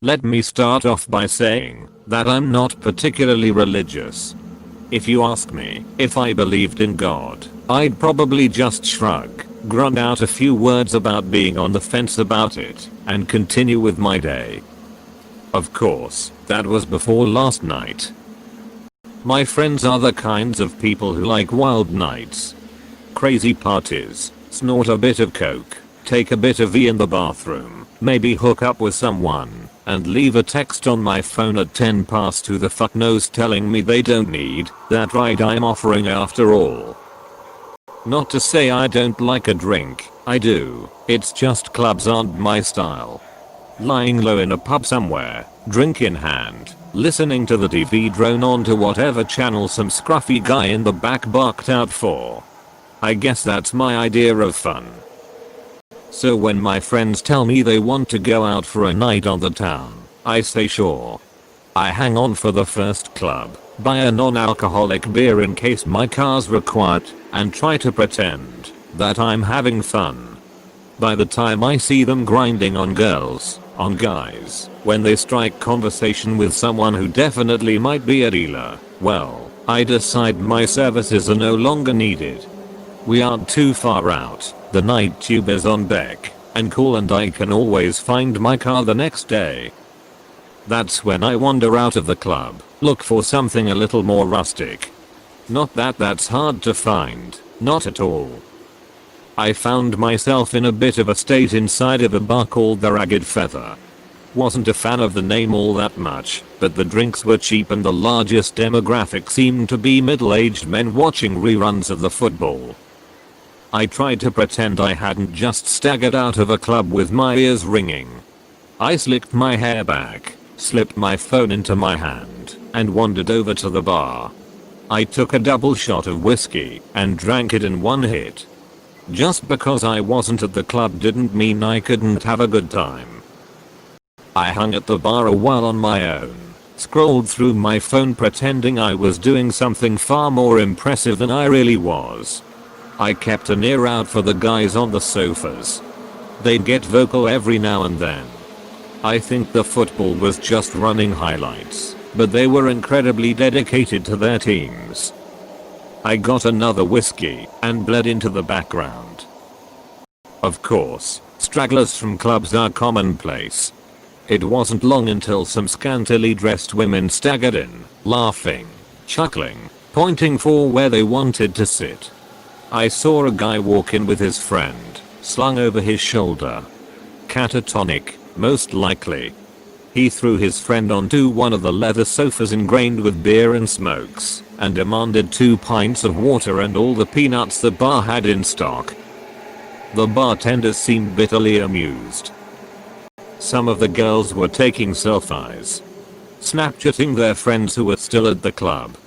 Let me start off by saying that I'm not particularly religious. If you ask me if I believed in God, I'd probably just shrug, grunt out a few words about being on the fence about it, and continue with my day. Of course, that was before last night. My friends are the kinds of people who like wild nights. Crazy parties, snort a bit of coke, take a bit of E in the bathroom, maybe hook up with someone, and leave a text on my phone at 10 past who the fuck knows telling me they don't need that ride I'm offering after all. Not to say I don't like a drink, I do, it's just clubs aren't my style. Lying low in a pub somewhere, drink in hand, listening to the TV drone onto whatever channel some scruffy guy in the back barked out for. I guess that's my idea of fun. So when my friends tell me they want to go out for a night on the town, I say sure. I hang on for the first club, buy a non-alcoholic beer in case my car's required, and try to pretend that I'm having fun. By the time I see them grinding on girls, on guys, when they strike conversation with someone who definitely might be a dealer, well, I decide my services are no longer needed. We aren't too far out, the night tube is on deck, and cool, and I can always find my car the next day. That's when I wander out of the club, look for something a little more rustic. Not that that's hard to find, not at all. I found myself in a bit of a state inside of a bar called the Ragged Feather. Wasn't a fan of the name all that much, but the drinks were cheap and the largest demographic seemed to be middle-aged men watching reruns of the football. I tried to pretend I hadn't just staggered out of a club with my ears ringing. I slicked my hair back, slipped my phone into my hand, and wandered over to the bar. I took a double shot of whiskey and drank it in one hit. Just because I wasn't at the club didn't mean I couldn't have a good time. I hung at the bar a while on my own, scrolled through my phone pretending I was doing something far more impressive than I really was. I kept an ear out for the guys on the sofas. They'd get vocal every now and then. I think the football was just running highlights, but they were incredibly dedicated to their teams. I got another whiskey and bled into the background. Of course, stragglers from clubs are commonplace. It wasn't long until some scantily dressed women staggered in, laughing, chuckling, pointing for where they wanted to sit. I saw a guy walk in with his friend, slung over his shoulder. Catatonic, most likely. He threw his friend onto one of the leather sofas ingrained with beer and smokes, and demanded 2 pints of water and all the peanuts the bar had in stock. The bartenders seemed bitterly amused. Some of the girls were taking selfies, Snapchatting their friends who were still at the club.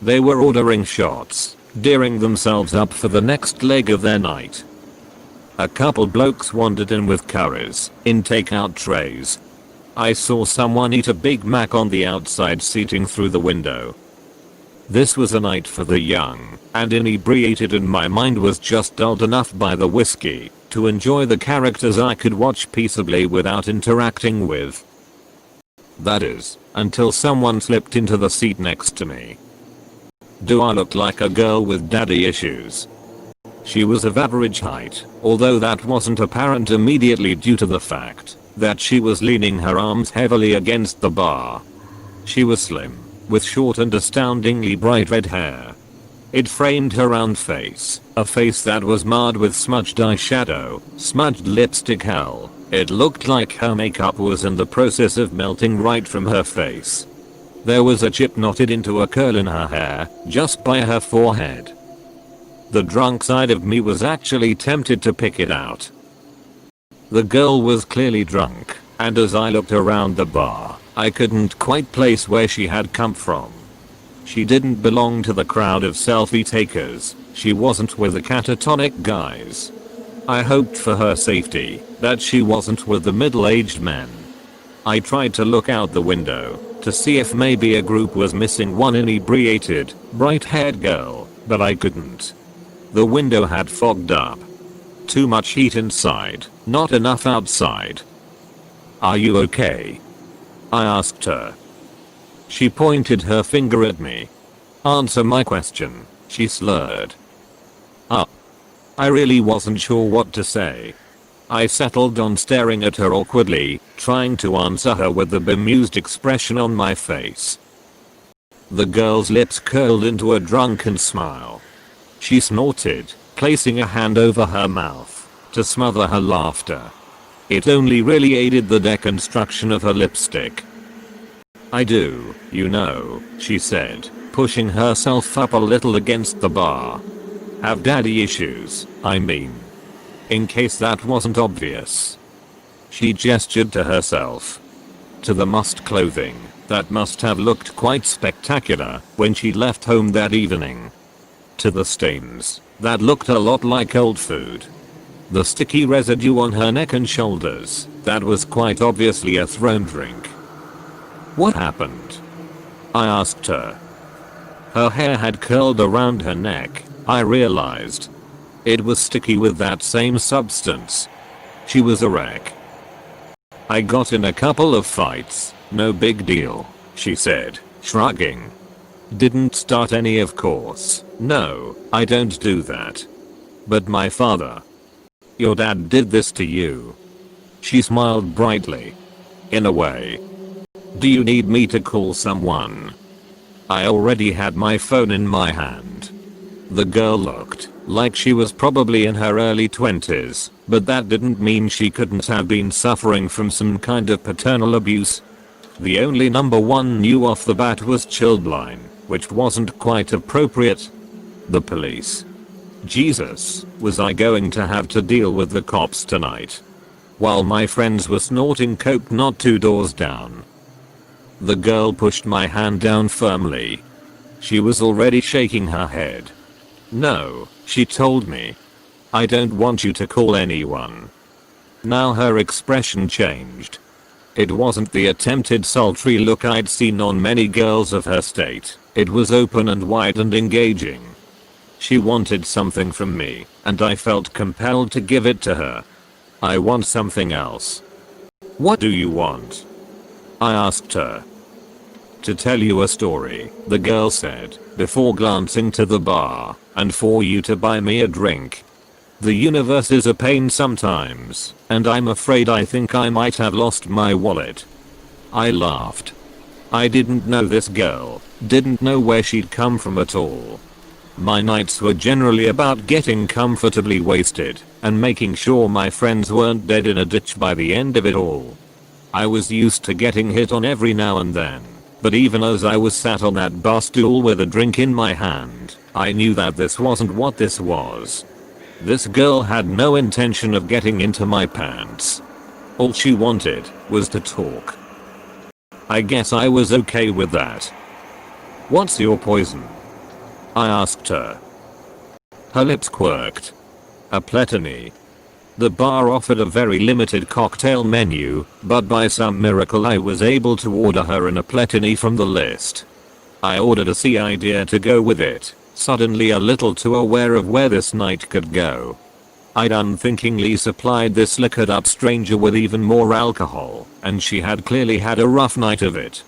They were ordering shots, gearing themselves up for the next leg of their night. A couple blokes wandered in with curries in takeout trays. I saw someone eat a Big Mac on the outside seating through the window. This was a night for the young and inebriated, and my mind was just dulled enough by the whiskey to enjoy the characters I could watch peaceably without interacting with. That is, until someone slipped into the seat next to me. Do I look like a girl with daddy issues? She was of average height, although that wasn't apparent immediately due to the fact that she was leaning her arms heavily against the bar. She was slim, with short and astoundingly bright red hair. It framed her round face, a face that was marred with smudged eyeshadow, smudged lipstick. Hell, it looked like her makeup was in the process of melting right from her face. There was a chip knotted into a curl in her hair, just by her forehead. The drunk side of me was actually tempted to pick it out. The girl was clearly drunk, and as I looked around the bar, I couldn't quite place where she had come from. She didn't belong to the crowd of selfie takers, she wasn't with the catatonic guys. I hoped for her safety that she wasn't with the middle-aged men. I tried to look out the window to see if maybe a group was missing one inebriated, bright-haired girl, but I couldn't. The window had fogged up. Too much heat inside, not enough outside. "Are you okay?" I asked her. She pointed her finger at me. "Answer my question," she slurred. "Ah." I really wasn't sure what to say. I settled on staring at her awkwardly, trying to answer her with a bemused expression on my face. The girl's lips curled into a drunken smile. She snorted, placing a hand over her mouth to smother her laughter. It only really aided the deconstruction of her lipstick. "I do, you know," she said, pushing herself up a little against the bar. "Have daddy issues, I mean. In case that wasn't obvious." She gestured to herself. To the mussed clothing that must have looked quite spectacular when she left home that evening. To the stains that looked a lot like old food. The sticky residue on her neck and shoulders that was quite obviously a thrown drink. "What happened?" I asked her. Her hair had curled around her neck, I realized. It was sticky with that same substance. She was a wreck. "I got in a couple of fights, no big deal," she said, shrugging. "Didn't start any, of course. No, I don't do that. But my father." "Your dad did this to you?" She smiled brightly. "In a way." "Do you need me to call someone?" I already had my phone in my hand. The girl looked like she was probably in her early 20s, but that didn't mean she couldn't have been suffering from some kind of paternal abuse. The only number one knew off the bat was childline, which wasn't quite appropriate. The police. Jesus, was I going to have to deal with the cops tonight? While my friends were snorting coke not 2 doors down. The girl pushed my hand down firmly. She was already shaking her head. "No," she told me. "I don't want you to call anyone." Now her expression changed. It wasn't the attempted sultry look I'd seen on many girls of her state. It was open and wide and engaging. She wanted something from me, and I felt compelled to give it to her. "I want something else." "What do you want?" I asked her. "To tell you a story," the girl said, before glancing to the bar, "and for you to buy me a drink. The universe is a pain sometimes, and I'm afraid I think I might have lost my wallet." I laughed. I didn't know this girl, didn't know where she'd come from at all. My nights were generally about getting comfortably wasted and making sure my friends weren't dead in a ditch by the end of it all. I was used to getting hit on every now and then, but even as I was sat on that bar stool with a drink in my hand, I knew that this wasn't what this was. This girl had no intention of getting into my pants. All she wanted was to talk. I guess I was okay with that. "What's your poison?" I asked her. Her lips quirked. "A pletony." The bar offered a very limited cocktail menu, but by some miracle I was able to order her an a pletony from the list. I ordered a sea idea to go with it, suddenly a little too aware of where this night could go. I'd unthinkingly supplied this liquored up stranger with even more alcohol, and she had clearly had a rough night of it.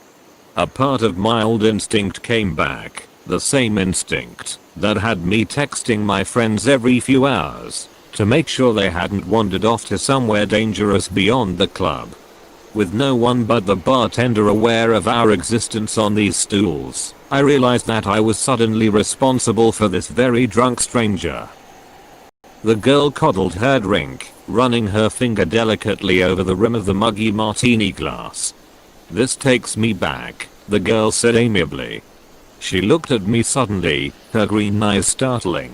A part of my old instinct came back, the same instinct that had me texting my friends every few hours to make sure they hadn't wandered off to somewhere dangerous beyond the club. With no one but the bartender aware of our existence on these stools, I realized that I was suddenly responsible for this very drunk stranger. The girl coddled her drink, running her finger delicately over the rim of the muggy martini glass. "This takes me back," the girl said amiably. She looked at me suddenly, her green eyes startling.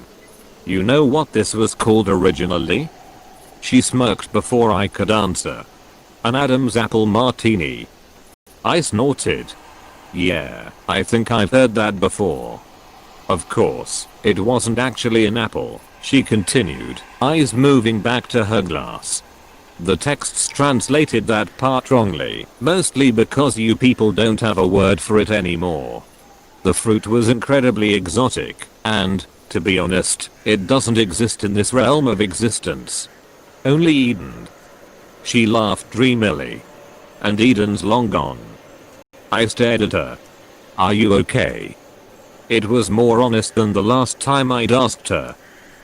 "You know what this was called originally?" She smirked before I could answer. "An Adam's apple martini." I snorted. "Yeah, I think I've heard that before." "Of course, it wasn't actually an apple," she continued, eyes moving back to her glass. "The texts translated that part wrongly, mostly because you people don't have a word for it anymore. The fruit was incredibly exotic, and, to be honest, it doesn't exist in this realm of existence. Only Eden." She laughed dreamily. and Eden's long gone. I stared at her. Are you okay? It was more honest than the last time I'd asked her.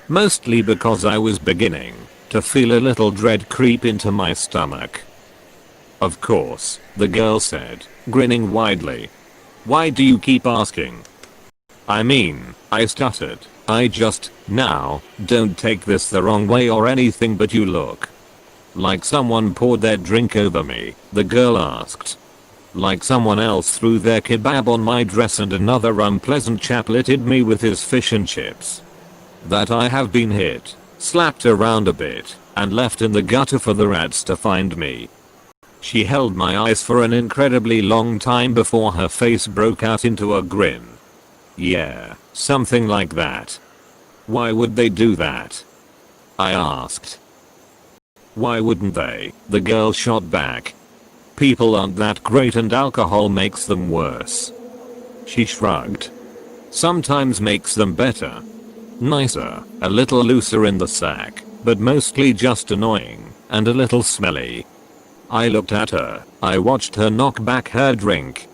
Mostly because I was beginning to feel a little dread creep into my stomach. Of course, the girl said, grinning widely. Why do you keep asking? I mean, I stuttered. Now, don't take this the wrong way or anything, but you look like someone poured their drink over me, the girl asked. Like someone else threw their kebab on my dress and another unpleasant chap littered me with his fish and chips. That I have been hit, slapped around a bit, and left in the gutter for the rats to find me. She held my eyes for an incredibly long time before her face broke out into a grin. Yeah, something like that. Why would they do that? I asked. Why wouldn't they? The girl shot back. People aren't that great and alcohol makes them worse. She shrugged. Sometimes makes them better. Nicer, a little looser in the sack, but mostly just annoying, and a little smelly. I looked at her. I watched her knock back her drink.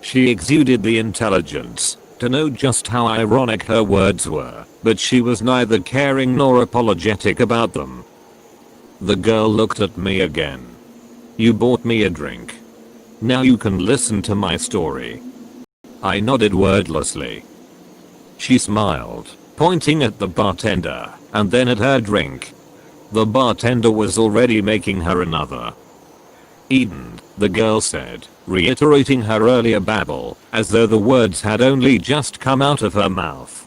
She exuded the intelligence to know just how ironic her words were, but she was neither caring nor apologetic about them. The girl looked at me again. You bought me a drink. Now you can listen to my story. I nodded wordlessly. She smiled, pointing at the bartender, and then at her drink. The bartender was already making her another. Eden, the girl said, reiterating her earlier babble, as though the words had only just come out of her mouth.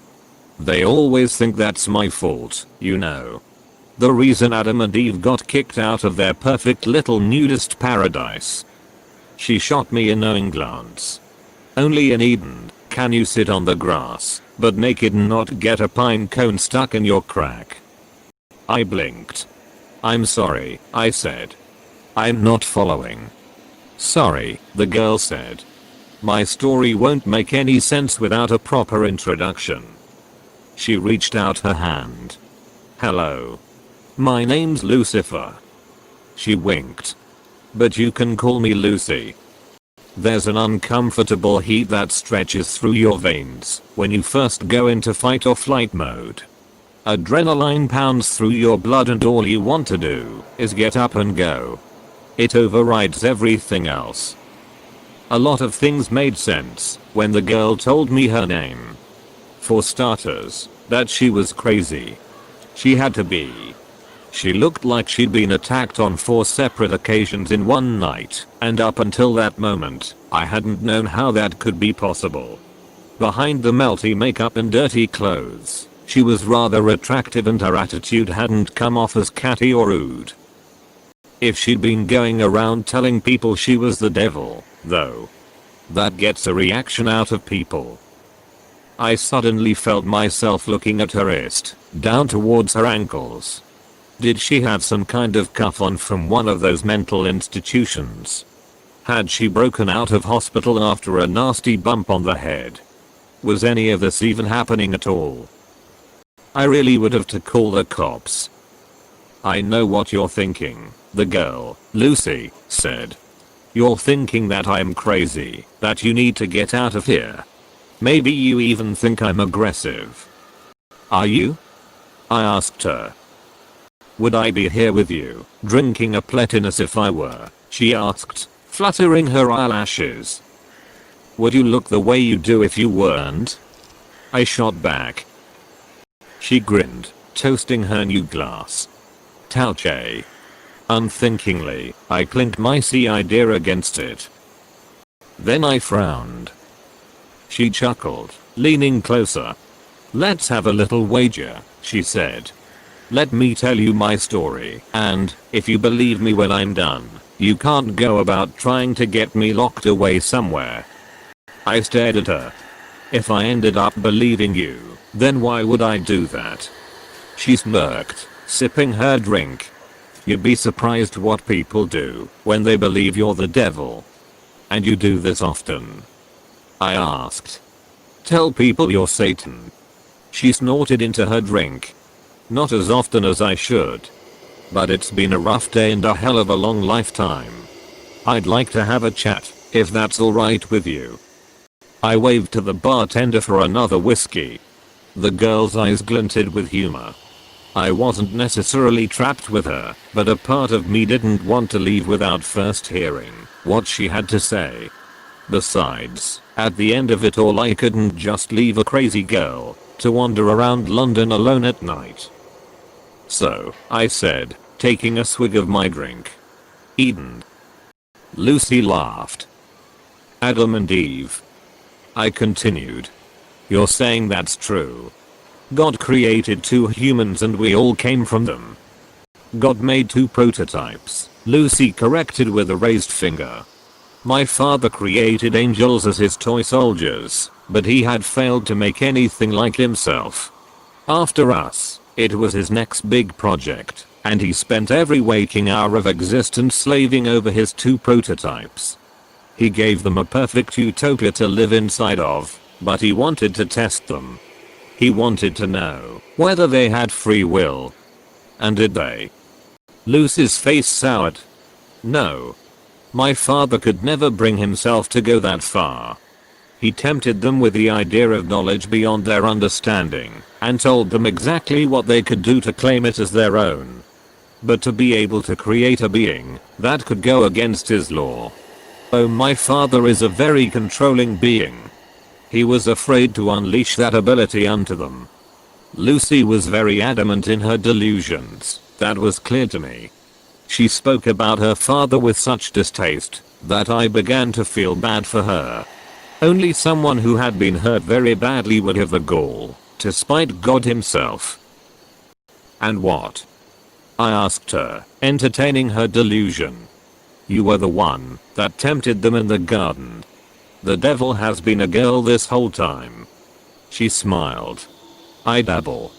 They always think that's my fault, you know. The reason Adam and Eve got kicked out of their perfect little nudist paradise. She shot me a knowing glance. Only in Eden can you sit on the grass, but naked and not get a pine cone stuck in your crack. I blinked. I'm sorry, I said. I'm not following. Sorry, the girl said. My story won't make any sense without a proper introduction. She reached out her hand. Hello. My name's Lucifer. She winked. But you can call me Lucy. There's an uncomfortable heat that stretches through your veins when you first go into fight or flight mode. Adrenaline pounds through your blood and all you want to do is get up and go. It overrides everything else. A lot of things made sense when the girl told me her name. For starters, that she was crazy. She had to be. She looked like she'd been attacked on 4 separate occasions in one night, and up until that moment, I hadn't known how that could be possible. Behind the melty makeup and dirty clothes, she was rather attractive and her attitude hadn't come off as catty or rude. If she'd been going around telling people she was the devil, though, that gets a reaction out of people. I suddenly felt myself looking at her wrist, down towards her ankles. Did she have some kind of cuff on from one of those mental institutions? Had she broken out of hospital after a nasty bump on the head? Was any of this even happening at all? I really would have to call the cops. I know what you're thinking, the girl, Lucy, said. You're thinking that I'm crazy, that you need to get out of here. Maybe you even think I'm aggressive. Are you? I asked her. Would I be here with you, drinking a Platinus if I were? She asked, fluttering her eyelashes. Would you look the way you do if you weren't? I shot back. She grinned, toasting her new glass. Tauche. Unthinkingly, I clinked my sea idea against it. Then I frowned. She chuckled, leaning closer. Let's have a little wager, she said. Let me tell you my story, and, if you believe me when I'm done, you can't go about trying to get me locked away somewhere. I stared at her. If I ended up believing you, then why would I do that? She smirked, sipping her drink. You'd be surprised what people do when they believe you're the devil. And you do this often? I asked. Tell people you're Satan. She snorted into her drink. Not as often as I should. But it's been a rough day and a hell of a long lifetime. I'd like to have a chat, if that's alright with you. I waved to the bartender for another whiskey. The girl's eyes glinted with humor. I wasn't necessarily trapped with her, but a part of me didn't want to leave without first hearing what she had to say. Besides, at the end of it all, I couldn't just leave a crazy girl to wander around London alone at night. So, I said, taking a swig of my drink. Eden. Lucy laughed. Adam and Eve. I continued. You're saying that's true? God created two humans and we all came from them. God made two prototypes, Lucy corrected with a raised finger. My father created angels as his toy soldiers, but he had failed to make anything like himself. After us, it was his next big project, and he spent every waking hour of existence slaving over his two prototypes. He gave them a perfect utopia to live inside of, but he wanted to test them. He wanted to know whether they had free will. And did they? Lucy's face soured. No. My father could never bring himself to go that far. He tempted them with the idea of knowledge beyond their understanding, and told them exactly what they could do to claim it as their own. But to be able to create a being that could go against his law. Oh, my father is a very controlling being. He was afraid to unleash that ability unto them. Lucy was very adamant in her delusions, that was clear to me. She spoke about her father with such distaste that I began to feel bad for her. Only someone who had been hurt very badly would have the gall to spite God himself. And what? I asked her, entertaining her delusion. You were the one that tempted them in the garden. The devil has been a girl this whole time. She smiled. I dabble.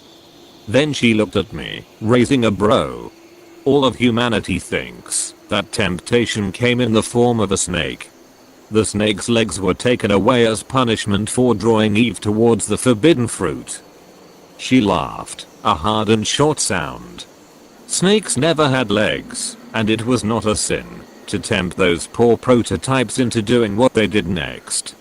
Then she looked at me, raising a brow. All of humanity thinks that temptation came in the form of a snake. The snake's legs were taken away as punishment for drawing Eve towards the forbidden fruit. She laughed, a hard and short sound. Snakes never had legs, and it was not a sin to tempt those poor prototypes into doing what they did next.